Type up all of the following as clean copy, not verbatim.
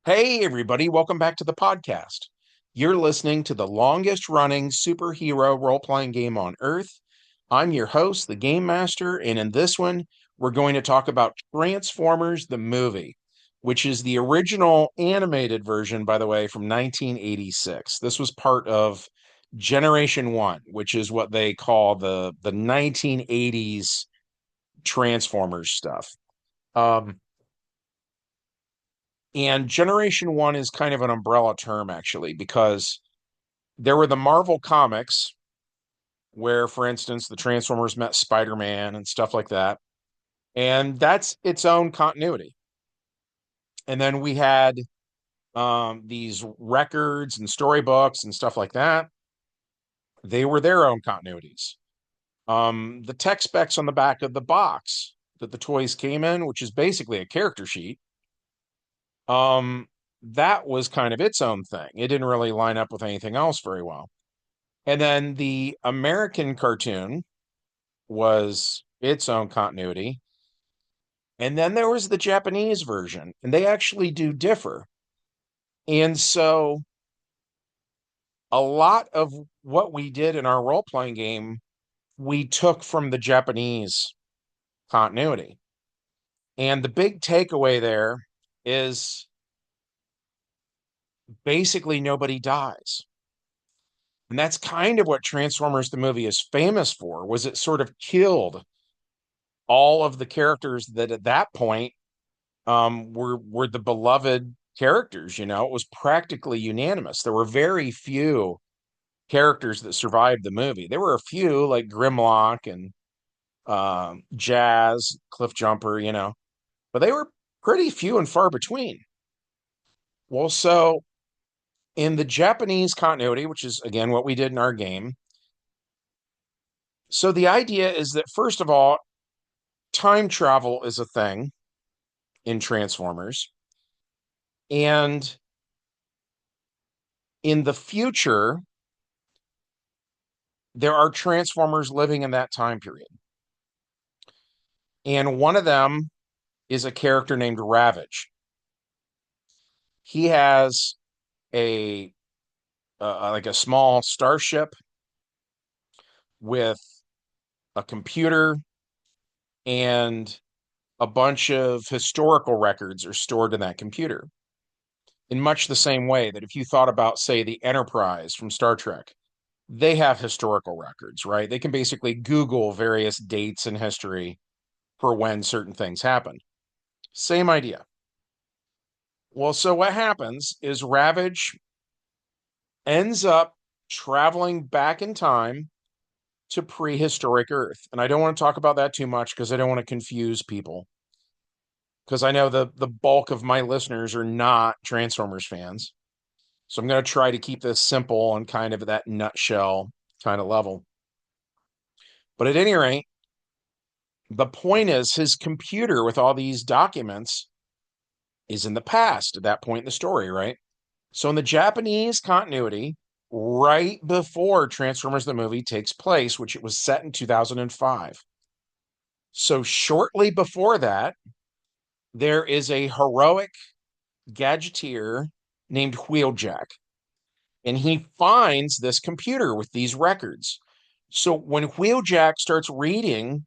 Hey, everybody, welcome back to the podcast. You're listening to the longest running superhero role playing game on Earth. I'm your host, the Game Master, and in this one, we're going to talk about Transformers the movie, which is the original animated version, by the way, from 1986. This was part of Generation 1, which is what they call the 1980s Transformers stuff. Um, And Generation One is kind of an umbrella term, actually, because there were the Marvel comics where, for instance, the Transformers met Spider-Man and stuff like that. And that's its own continuity. And then we had these records and storybooks and stuff like that. They were their own continuities. The tech specs on the back of the box that the toys came in, which is basically a character sheet, um, that was kind of its own thing. It didn't really line up with anything else very well. And then the American cartoon was its own continuity. And then there was the Japanese version, and they actually do differ. And so a lot of what we did in our role playing game, we took from the Japanese continuity. And the big takeaway there is basically nobody dies. And that's kind of what Transformers the movie is famous for, was it sort of killed all of the characters that at that point were the beloved characters. It was practically unanimous. There were very few characters that survived the movie. There were a few like Grimlock and Jazz, Cliff Jumper, but they were pretty few and far between. Well, so in the Japanese continuity, which is again what we did in our game, so the idea is that first of all, time travel is a thing in Transformers. And in the future, there are Transformers living in that time period. And one of them is a character named Ravage. He has a like a small starship with a computer, and a bunch of historical records are stored in that computer. In much the same way that if you thought about, say, the Enterprise from Star Trek, they have historical records, right? They can basically Google various dates in history for when certain things happened. Same idea. Well, so what happens is Ravage ends up traveling back in time to prehistoric Earth. And I don't want to talk about that too much because I don't want to confuse people. Because I know the bulk of my listeners are not Transformers fans. So I'm going to try to keep this simple and kind of that nutshell kind of level. But at any rate, the point is his computer with all these documents is in the past at that point in the story, right? So in the Japanese continuity, right before Transformers the movie takes place, which it was set in 2005. So shortly before that, there is a heroic gadgeteer named Wheeljack, and he finds this computer with these records. So when Wheeljack starts reading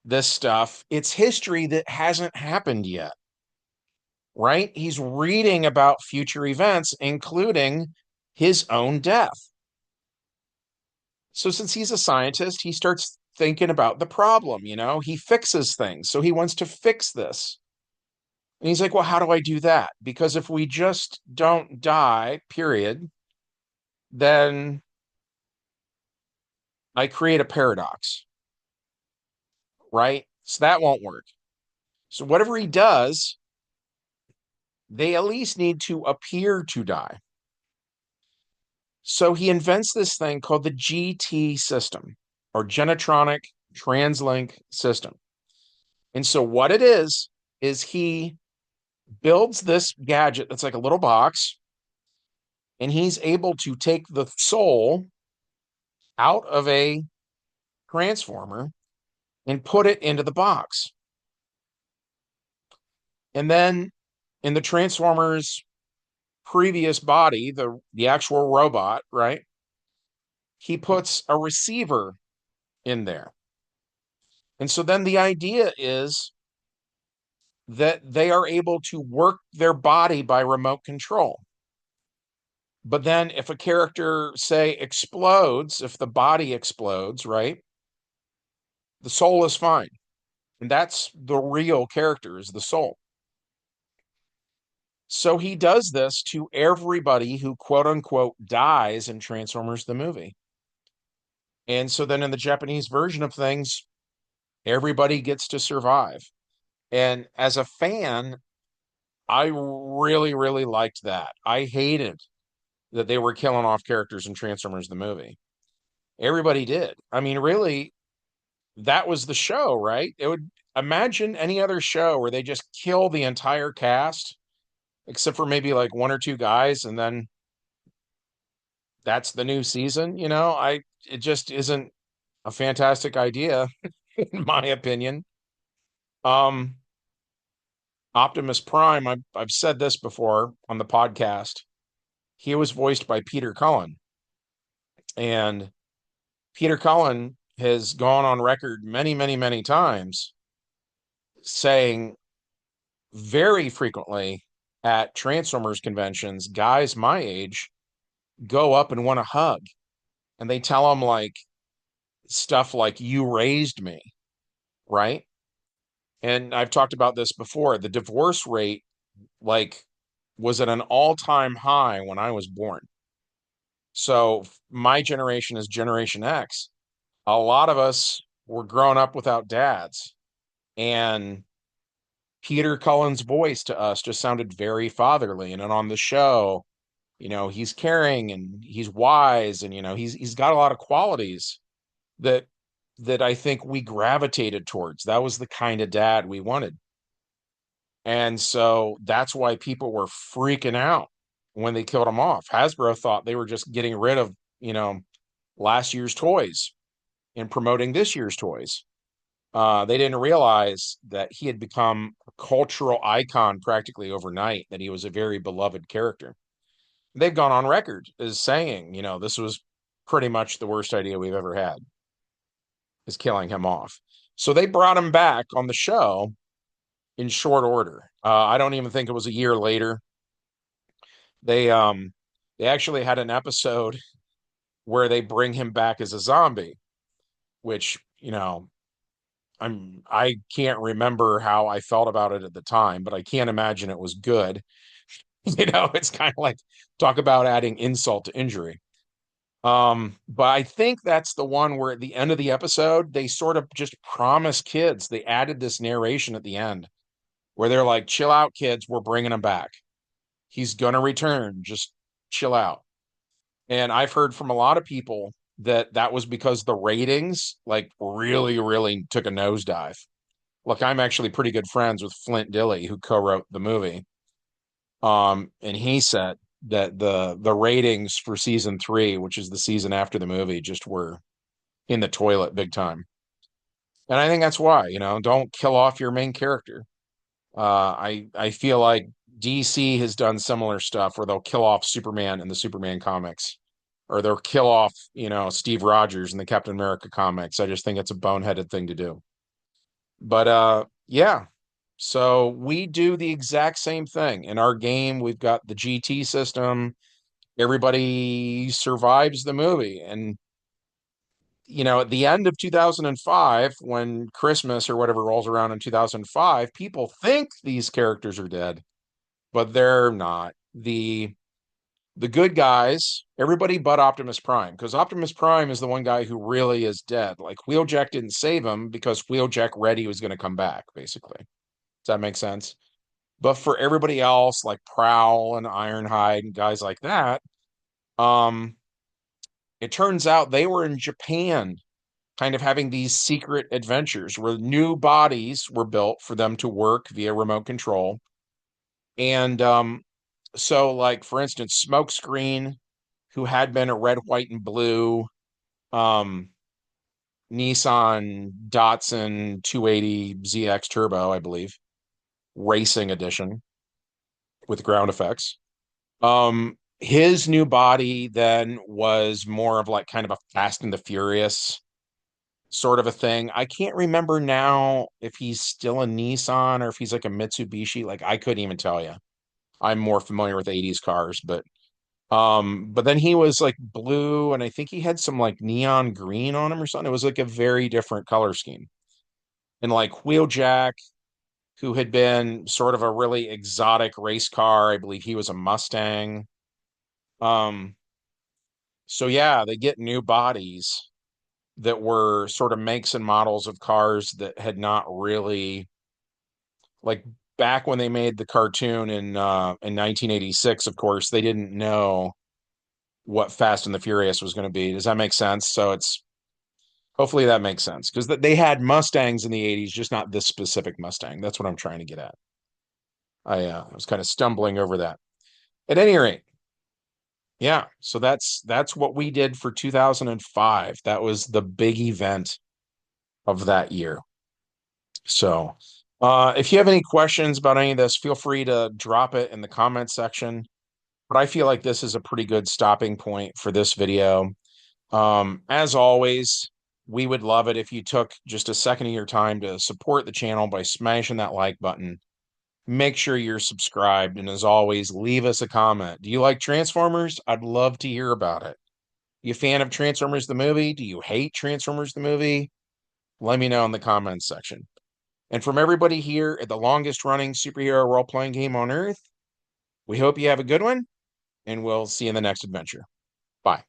this stuff, it's history that hasn't happened yet, right? He's reading about future events, including his own death. So since he's a scientist, he starts thinking about the problem, he fixes things. So he wants to fix this. And he's like, well, how do I do that? Because if we just don't die, period, then I create a paradox, right? So that won't work. So whatever he does, they at least need to appear to die. So he invents this thing called the GT system, or Genetronic Translink System. And so what it is he builds this gadget that's like a little box, and he's able to take the soul out of a transformer and put it into the box. And then in the Transformers previous body, the actual robot, right? He puts a receiver in there. And so then the idea is that they are able to work their body by remote control. But then if a character, say, explodes, if the body explodes, right, the soul is fine. And that's the real character, is the soul. So he does this to everybody who quote unquote dies in Transformers the movie. And so then in the Japanese version of things, everybody gets to survive. And as a fan, I really, really liked that. I hated that they were killing off characters in Transformers the movie. Everybody did. I mean, really, that was the show, right? It would imagine any other show where they just kill the entire cast, except for maybe like one or two guys, and then that's the new season. It just isn't a fantastic idea, in my opinion. Um, Optimus Prime, I've said this before on the podcast. He was voiced by Peter Cullen, and Peter Cullen has gone on record many, many, many times saying very frequently at Transformers conventions, guys my age go up and want to hug, and they tell him like stuff like, "You raised me," right? And I've talked about this before. The divorce rate, like, was at an all-time high when I was born. So my generation is Generation X. A lot of us were growing up without dads. And Peter Cullen's voice to us just sounded very fatherly. And then on the show, he's caring and he's wise, and he's got a lot of qualities that I think we gravitated towards. That was the kind of dad we wanted. And so that's why people were freaking out when they killed him off. Hasbro thought they were just getting rid of, you know, last year's toys and promoting this year's toys. They didn't realize that he had become a cultural icon practically overnight, that he was a very beloved character. They've gone on record as saying, this was pretty much the worst idea we've ever had, is killing him off. So they brought him back on the show in short order. I don't even think it was a year later. They actually had an episode where they bring him back as a zombie, which, I can't remember how I felt about it at the time, but I can't imagine it was good. It's kind of like, talk about adding insult to injury. But I think that's the one where at the end of the episode, they sort of just promise kids. They added this narration at the end where they're like, "Chill out, kids, we're bringing him back. He's gonna return. Just chill out." And I've heard from a lot of people that that was because the ratings like really, really took a nosedive. Look, I'm actually pretty good friends with Flint Dille, who co-wrote the movie. And he said that the ratings for season 3, which is the season after the movie, just were in the toilet big time. And I think that's why, don't kill off your main character. I feel like DC has done similar stuff where they'll kill off Superman in the Superman comics, or they'll kill off, Steve Rogers in the Captain America comics. I just think it's a boneheaded thing to do. But yeah. So we do the exact same thing. In our game, we've got the GT system. Everybody survives the movie. And at the end of 2005, when Christmas or whatever rolls around in 2005, people think these characters are dead, but they're not. The good guys, everybody but Optimus Prime, because Optimus Prime is the one guy who really is dead. Like, Wheeljack didn't save him because Wheeljack read he was going to come back, basically. Does that make sense? But for everybody else, like Prowl and Ironhide and guys like that, um, it turns out they were in Japan, kind of having these secret adventures where new bodies were built for them to work via remote control. And so, like, for instance, Smokescreen, who had been a red, white, and blue um, Nissan Datsun 280 ZX Turbo, I believe, racing edition with ground effects. His new body then was more of like kind of a Fast and the Furious sort of a thing. I can't remember now if he's still a Nissan or if he's like a Mitsubishi. Like I couldn't even tell you. I'm more familiar with 80s cars, but then he was like blue and I think he had some like neon green on him or something. It was like a very different color scheme. And like Wheeljack, who had been sort of a really exotic race car, I believe he was a Mustang. Um, so yeah, they get new bodies that were sort of makes and models of cars that had not really like back when they made the cartoon in 1986, of course, they didn't know what Fast and the Furious was going to be. Does that make sense? So it's hopefully that makes sense because they had Mustangs in the 80s, just not this specific Mustang. That's what I'm trying to get at. I was kind of stumbling over that. At any rate, yeah, so that's what we did for 2005. That was the big event of that year. So, if you have any questions about any of this, feel free to drop it in the comment section. But I feel like this is a pretty good stopping point for this video. As always, we would love it if you took just a second of your time to support the channel by smashing that like button. Make sure you're subscribed, and as always, leave us a comment. Do you like Transformers? I'd love to hear about it. You a fan of Transformers the movie? Do you hate Transformers the movie? Let me know in the comments section. And from everybody here at the longest running superhero role playing game on Earth, we hope you have a good one, and we'll see you in the next adventure. Bye.